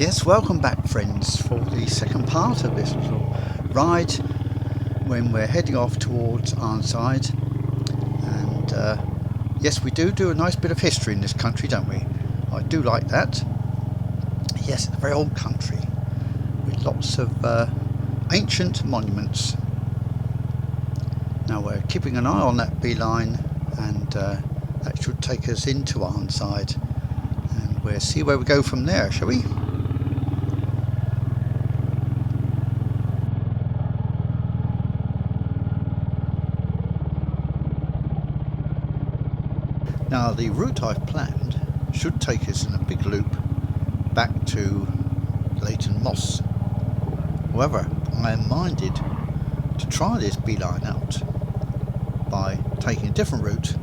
Yes, welcome back friends for the second part of this little ride when we're heading off towards Arnside. And yes, we do a nice bit of history in this country, don't we? I do like that. Yes, it's a very old country with lots of ancient monuments. Now we're keeping an eye on that beeline, and that should take us into Arnside, and we'll see where we go from there, shall we? Now the route I've planned should take us in a big loop back to Leighton Moss. However, I am minded to try this beeline out by taking a different route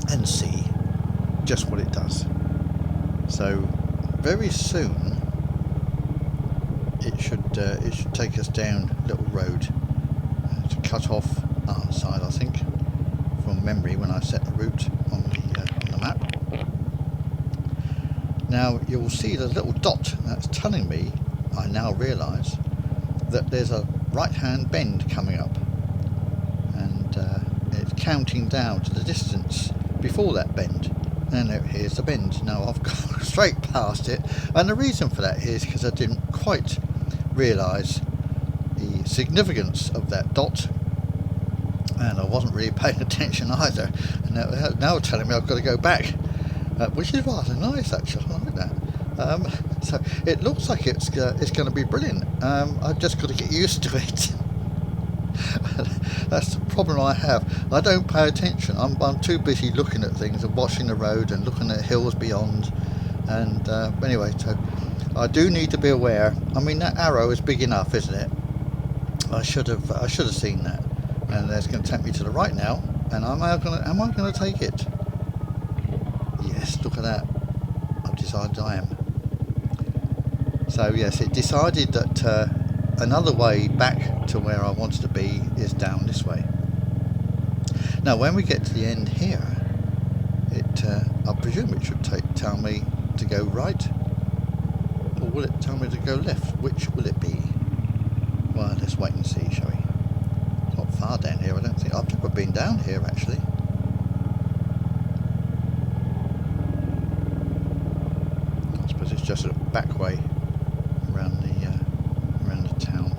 and see just what it does. So very soon it should take us down a little road to cut off Arnside, I think, from memory when I set the route on the map. Now you'll see the little dot that's telling me, I now realise, that there's a right hand bend coming up, and it's counting down to the distance before that bend, and here's the bend. Now I've gone straight past it, and the reason for that is because I didn't quite realise the significance of that dot, and I wasn't really paying attention either, and now telling me I've got to go back, which is rather nice actually. I like that. So it looks like it's going to be brilliant. I've just got to get used to it. That's the problem I have. I don't pay attention. I'm too busy looking at things and watching the road and looking at hills beyond, and anyway, so I do need to be aware. I mean, that arrow is big enough, isn't it? I should have seen that. And that's going to take me to the right now, and am I going to take it? Yes, look at that. I've decided I am. So yes, it decided that another way back to where I wanted to be is down this way. Now when we get to the end here, I presume it should tell me to go right, or will it tell me to go left? Which will it be? Well, let's wait and see, shall we? Not far down here, I don't think. I've never been down here actually. I suppose it's just a back way around the town,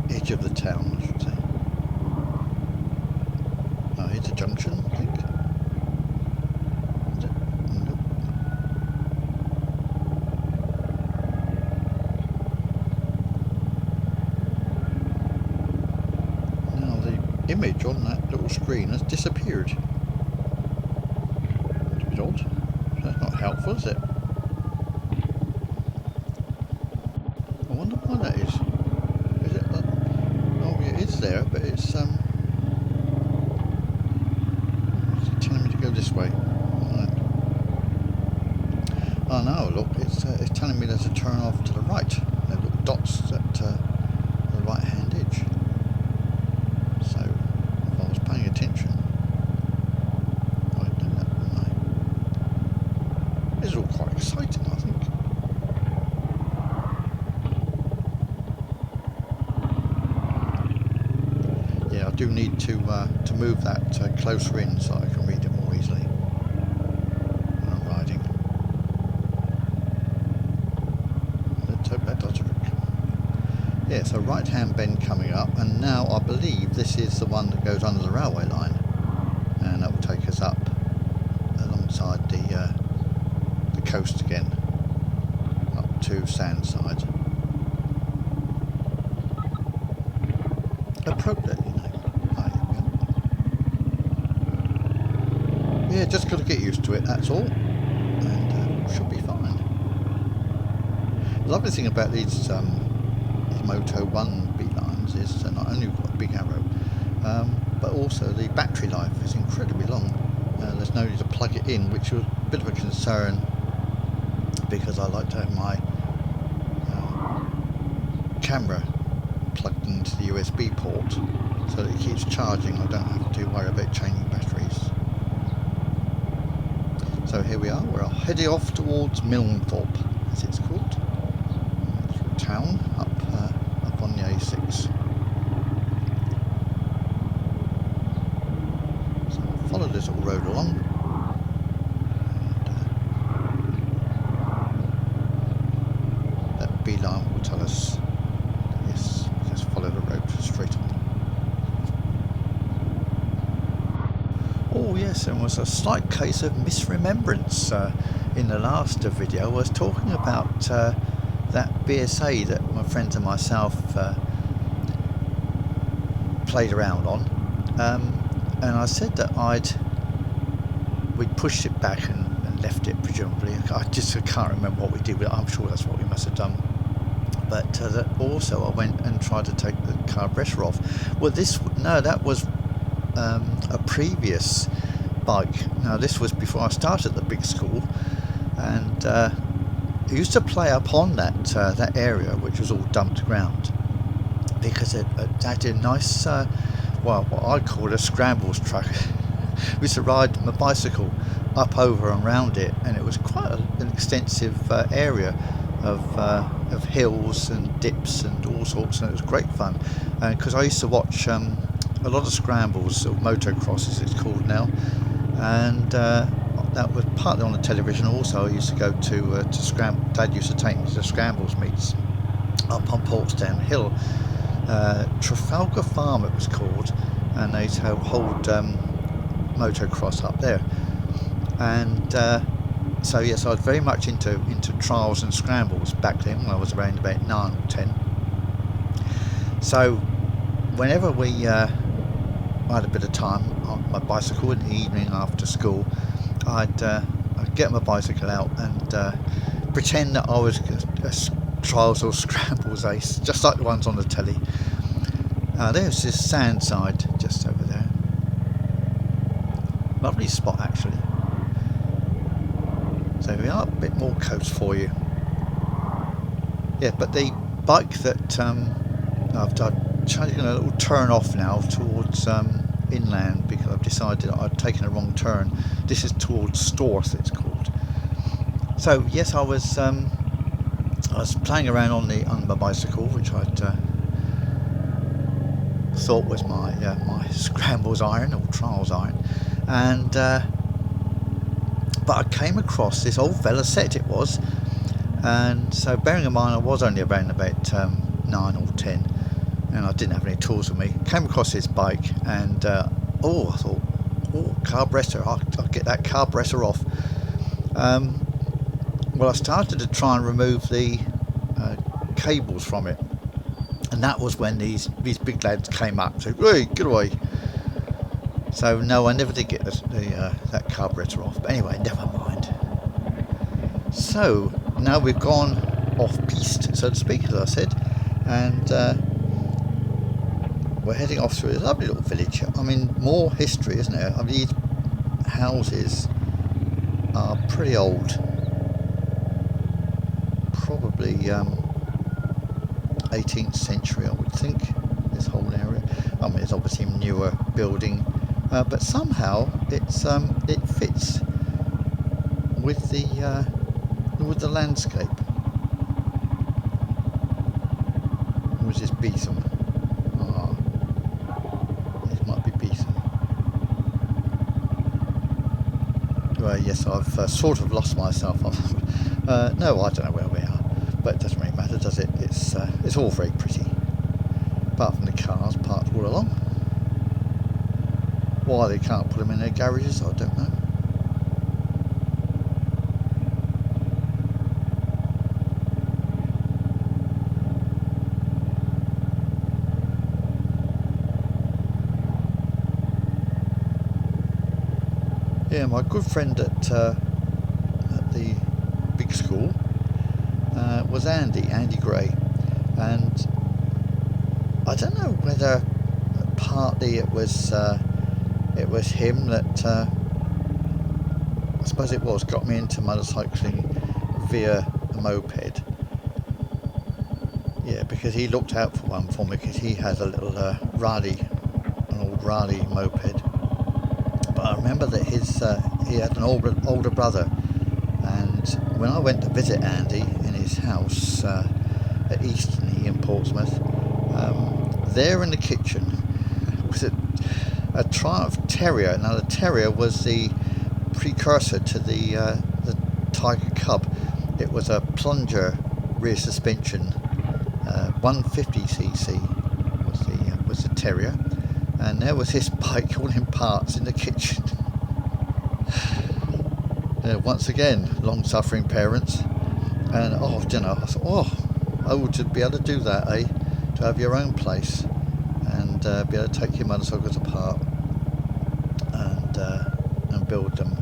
the edge of the town, I should say. Oh, here's a junction, I think. Is it? Nope. Now the image on that little screen has disappeared. It's a bit odd. That's not helpful, is it? I wonder why that is. Is it that? Oh, yeah, it is there, but it's telling me to go this way. Right. Oh no, look, it's telling me there's a turn off to the right. There are little dots at the right hand edge. So if I was paying attention, I'd do that, wouldn't I? This is all quite exciting, I think. Yeah, I do need to move that closer in so I can read it more easily when I'm riding. Let's hope that does work. Yeah, so right hand bend coming up, and now I believe this is the one that goes under the railway line, and that will take us up alongside the coast again, up to Sandside. Appropriately named. Yeah, just got to get used to it, that's all, and should be fine. The lovely thing about these Moto 1 beelines is not only we've got a big arrow, but also the battery life is incredibly long. There's no need to plug it in, which was a bit of a concern, because I like to have my camera plugged into the USB port so that it keeps charging. I don't have to worry about changing batteries. So here we are, we're heading off towards Milnthorpe, Street it's called, through town, up on the A6. So I'll follow this little road along, and that beeline will tell us, yes, just follow the road straight on. Oh yes, there was a slight case of misremembrance in the last video. I was talking about that BSA that my friends and myself played around on, and I said that we'd pushed it back and left it, presumably. I can't remember what we did, but I'm sure that's what we must have done. But that also I went and tried to take the carburetor off. Well, that was a previous bike. Now this was before I started the big school, and I used to play up on that area, which was all dumped ground, because it had a nice well, what I call a scrambles track. We used to ride my bicycle up over and around it, and it was quite an extensive area of hills and dips and all sorts, and it was great fun. And because I used to watch a lot of scrambles, or motocross as it's called now, and that was partly on the television. Also, I used to go to Dad used to take me to the scrambles meets up on Portsdown Hill, Trafalgar Farm it was called, and they hold motocross up there. And so yes, I was very much into trials and scrambles back then when I was around about 9 or 10. So whenever we had a bit of time on my bicycle in the evening after school, I'd get my bicycle out and pretend that I was a trials or scrambles ace, just like the ones on the telly. There's this sand side just over there. Lovely spot actually. So we are a bit more coast for you. Yeah, but the bike that I've taken a little turn off now towards inland, because I've decided I'd taken a wrong turn. This is towards Storth it's called. So yes, I was playing around on my bicycle, which I'd thought was my scrambles iron or trials iron, and but I came across this old Velocette it was, and so bearing in mind I was only around about 9 or 10, and I didn't have any tools with me. Came across this bike, and I thought, carburetor, I'll get that carburetor off. Well, I started to try and remove the cables from it, and that was when these big lads came up and said, "Hey, get away." So no, I never did get that carburetor off. But anyway, never mind. So now we've gone off piste, so to speak, as I said, and we're heading off through a lovely little village. I mean, more history, isn't there? I mean, these houses are pretty old, probably 18th century, I would think, this whole area. I mean, it's obviously newer building, but somehow it fits with the landscape. Or is this Beetham? This might be Beetham. Well, yes, I've sort of lost myself. No, I don't know where we are, but it doesn't really matter, does it? It's all very pretty, apart from the cars parked all along. Why they can't put them in their garages, I don't know. Yeah, my good friend at the big school was Andy Gray, and I don't know whether partly it was him that I suppose it got me into motorcycling via a moped. Yeah, because he looked out for one for me, because he has a little an old Raleigh moped. But I remember that he had an older brother, and when I went to visit Andy in his house at Eastney in Portsmouth. There in the kitchen was a Triumph Terrier. Now the Terrier was the precursor to the Tiger Cub. It was a plunger rear suspension, 150cc was the Terrier, and there was his bike all in parts in the kitchen. Once again, long-suffering parents, and I thought, I would be able to do that, to have your own place and be able to take your motorcycles apart and build them.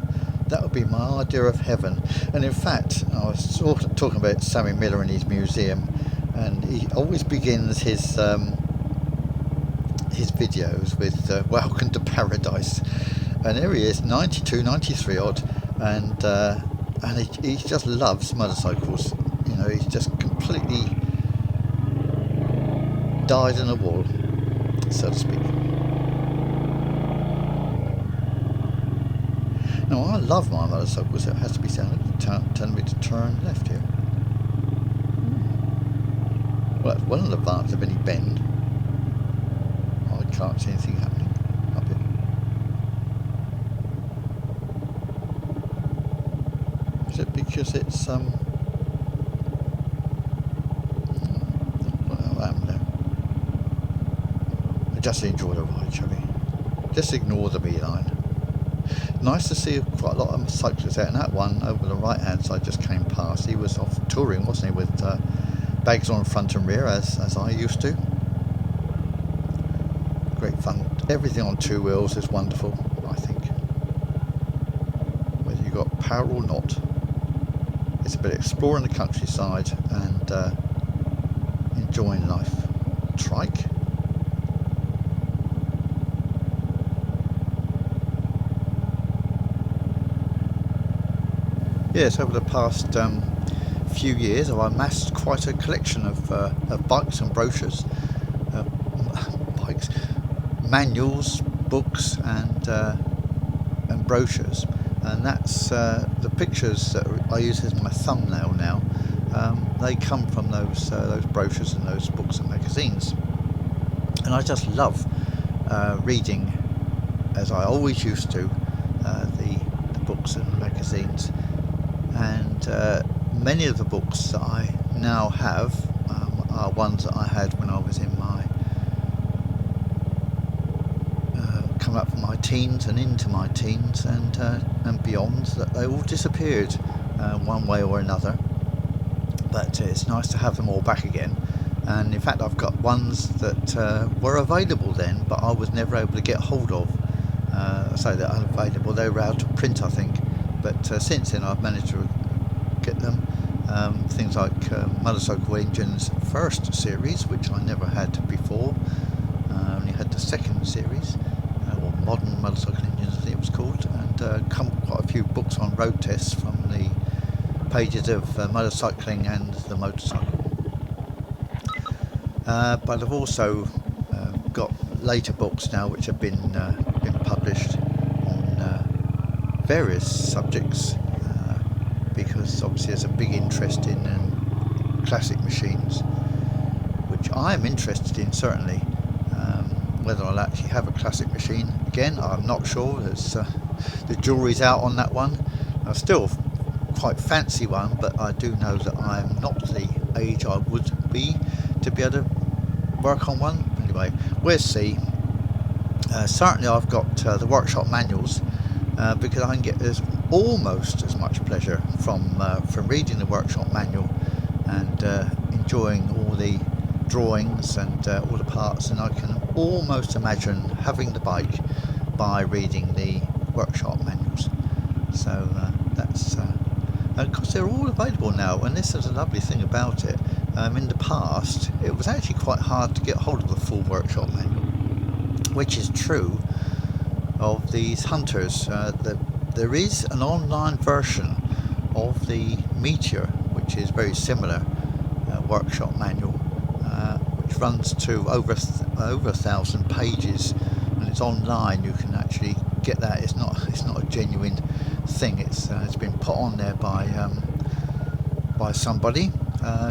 That would be my idea of heaven. And in fact, I was talking about Sammy Miller and his museum, and he always begins his videos with "Welcome to Paradise," and there he is, 92, 93 odd, and he just loves motorcycles. He's just completely died in a wall, so to speak. Now, I love my motorcycles. It has to be telling me to turn left here. Well, that's well in advance of any bend. I can't see anything happening up here. Is it because it's what happened there? Just enjoy the ride, shall we? Just ignore the beeline. Nice to see quite a lot of cyclists out, and that one over the right hand side just came past. He was off touring, wasn't he, with bags on front and rear, as I used to. Great fun. Everything on two wheels is wonderful, I think, whether you got power or not. It's a bit of exploring the countryside and enjoying life. Trike. Yes, over the past few years I've amassed quite a collection of bikes and brochures, manuals, books and brochures, and that's the pictures that I use as my thumbnail now. They come from those brochures and those books and magazines, and I just love reading, as I always used to, the books and magazines. And many of the books that I now have are ones that I had when I was in my coming up from my teens and into my teens and beyond. That they all disappeared one way or another. But it's nice to have them all back again. And in fact, I've got ones that were available then, but I was never able to get hold of. So they're unavailable. They were out of print, I think. But since then I've managed to get them. Things like Motorcycle Engines first series, which I never had before. I only had the second series, or Modern Motorcycle Engines I think it was called, and quite a few books on road tests from the pages of motorcycling and the motorcycle. But I've also got later books now which have been published on various subjects, because obviously there's a big interest in classic machines, which I am interested in certainly. Whether I'll actually have a classic machine again, I'm not sure. The jury's out on that one. I still quite fancy one, but I do know that I'm not the age I would be to be able to work on one. Anyway, we'll see. Certainly I've got the workshop manuals, because I can get almost as much pleasure from reading the workshop manual and enjoying all the drawings and all the parts, and I can almost imagine having the bike by reading the workshop manuals. So that's of course they're all available now, and this is a lovely thing about it. In the past it was actually quite hard to get hold of the full workshop manual, which is true of these Hunters. There is an online version of the Meteor, which is very similar workshop manual, which runs to over 1,000 pages, and it's online. You can actually get that. It's not a genuine thing. It's been put on there by somebody,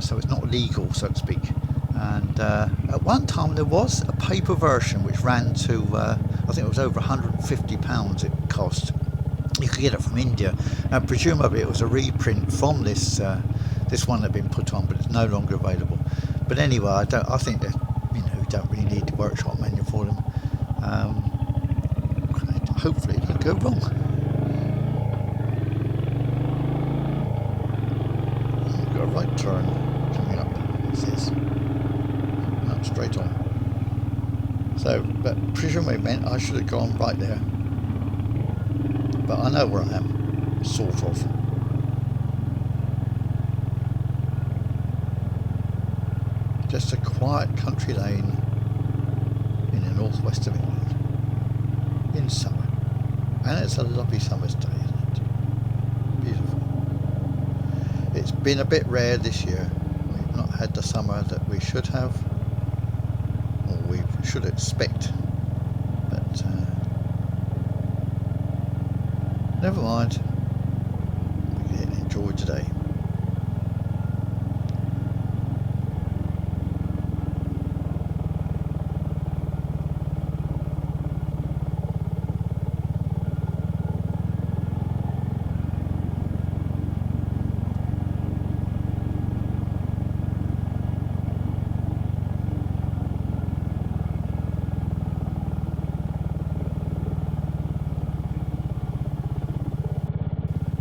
so it's not legal, so to speak. And at one time there was a paper version which ran to, I think it was over £150 it cost. You could get it from India, and presumably it was a reprint from this this one that had been put on, but it's no longer available. But anyway, I think that, you know, you don't really need the workshop manual for them. Hopefully it doesn't go wrong. I've got a right turn coming up, it says. No, straight on. So, but presumably it meant I should have gone right there. But I know where I am, sort of. Just a quiet country lane in the northwest of England in summer. And it's a lovely summer's day, isn't it? Beautiful. It's been a bit rare this year. We've not had the summer that we should have, or we should expect. But never mind. We can enjoy today.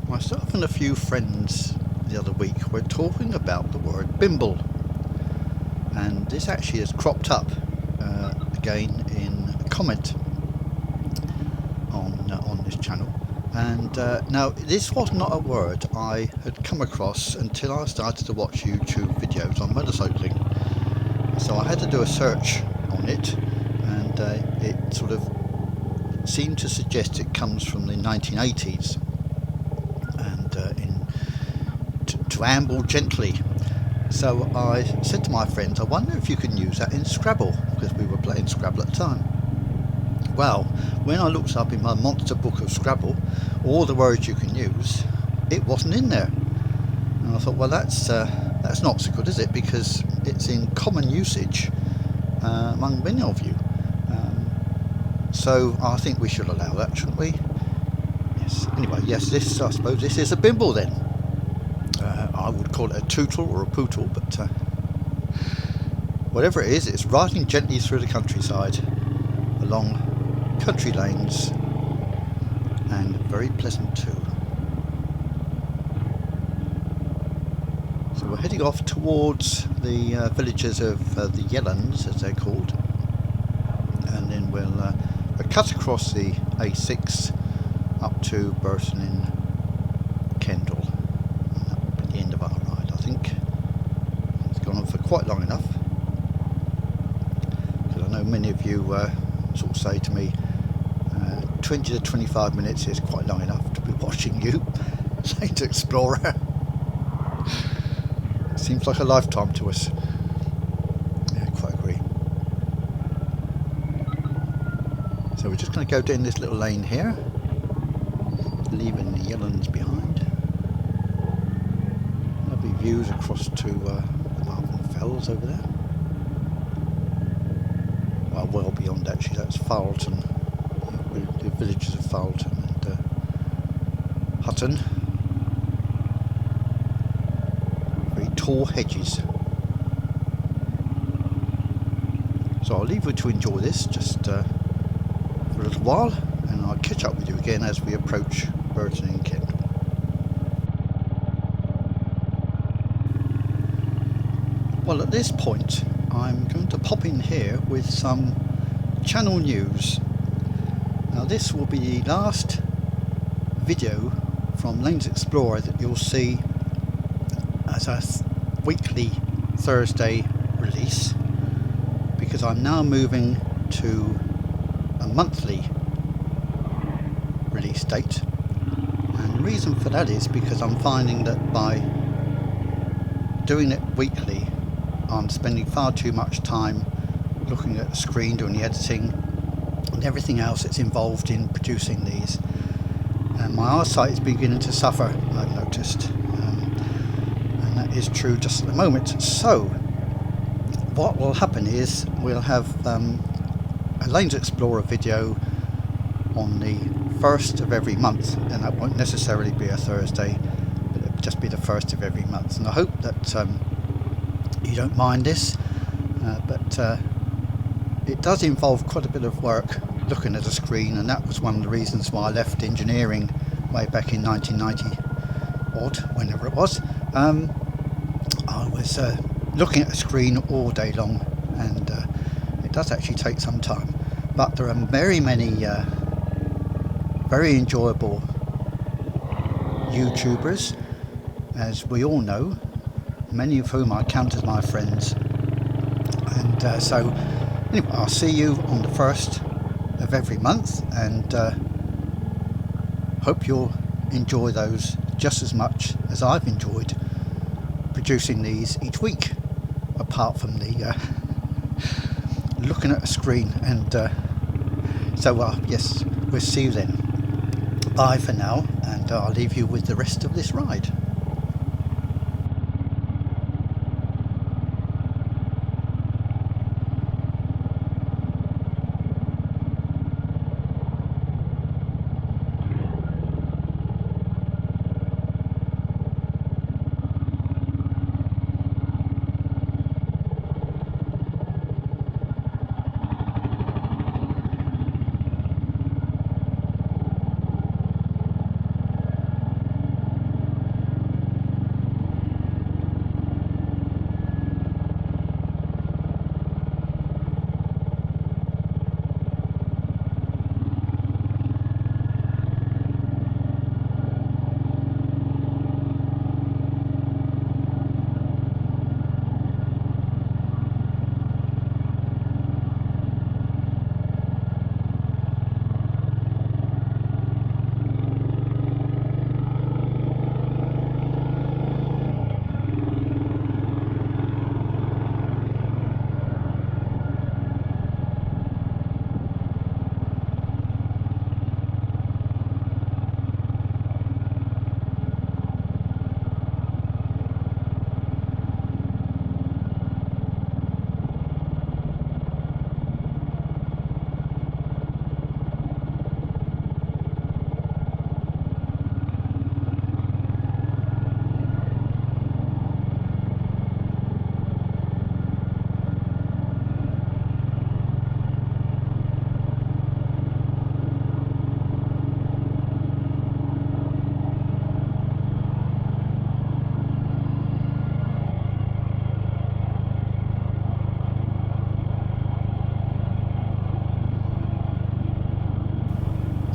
Myself and a few friends the other week were talking about the word bimble, and this actually has cropped up again in a comment on this channel. And now this was not a word I had come across until I started to watch YouTube videos on motorcycling. So I had to do a search on it, and it sort of seemed to suggest it comes from the 1980s. To amble gently. So I said to my friends, I wonder if you can use that in Scrabble, because we were playing Scrabble at the time. Well, when I looked up in my monster book of Scrabble all the words you can use, it wasn't in there. And I thought, well, that's not so good, is it? Because it's in common usage among many of you. So I think we should allow that, shouldn't we? Yes. Anyway, yes, this, I suppose this is a bimble then. I would call it a tootle or a pootle, but whatever it is, it's riding gently through the countryside, along country lanes, and very pleasant too. So we're heading off towards the villages of the Yellans, as they're called, and then we'll cut across the A6 up to Burton in Kendal. End of our ride, I think. It's gone on for quite long enough, because I know many of you sort of say to me 20 to 25 minutes is quite long enough to be watching you Saint Explorer. It seems like a lifetime to us. Yeah, quite agree. So we're just going to go down this little lane here, leaving the Yellans behind. Views across to the Marvin Fells over there. Well beyond actually, that's Farleton, the villages of Farleton and Hutton. Very tall hedges. So I'll leave you to enjoy this just for a little while, and I'll catch up with you again as we approach Burton in Kent. Well, at this point I'm going to pop in here with some channel news. Now this will be the last video from Lanes Explorer that you'll see as a weekly Thursday release, because I'm now moving to a monthly release date, and the reason for that is because I'm finding that by doing it weekly I'm spending far too much time looking at the screen, doing the editing and everything else that's involved in producing these, and my eyesight is beginning to suffer, I've noticed, and and that is true just at the moment. So what will happen is we'll have a Lanes Explorer video on the 1st of every month, and that won't necessarily be a Thursday, but it'll just be the 1st of every month. And I hope that you don't mind this, but it does involve quite a bit of work looking at a screen, and that was one of the reasons why I left engineering way back in 1990 odd, whenever it was. I was looking at a screen all day long, and it does actually take some time, but there are very many very enjoyable YouTubers, as we all know, many of whom I count as my friends. And so anyway, I'll see you on the 1st of every month, and hope you'll enjoy those just as much as I've enjoyed producing these each week, apart from the looking at a screen. And so yes, we'll see you then. Bye for now, and I'll leave you with the rest of this ride.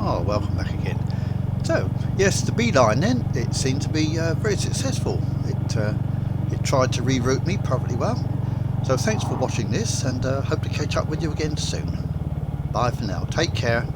Oh, welcome back again. So, yes, the beeline then, it seemed to be very successful. It tried to reroute me perfectly well. So thanks for watching this, and hope to catch up with you again soon. Bye for now. Take care.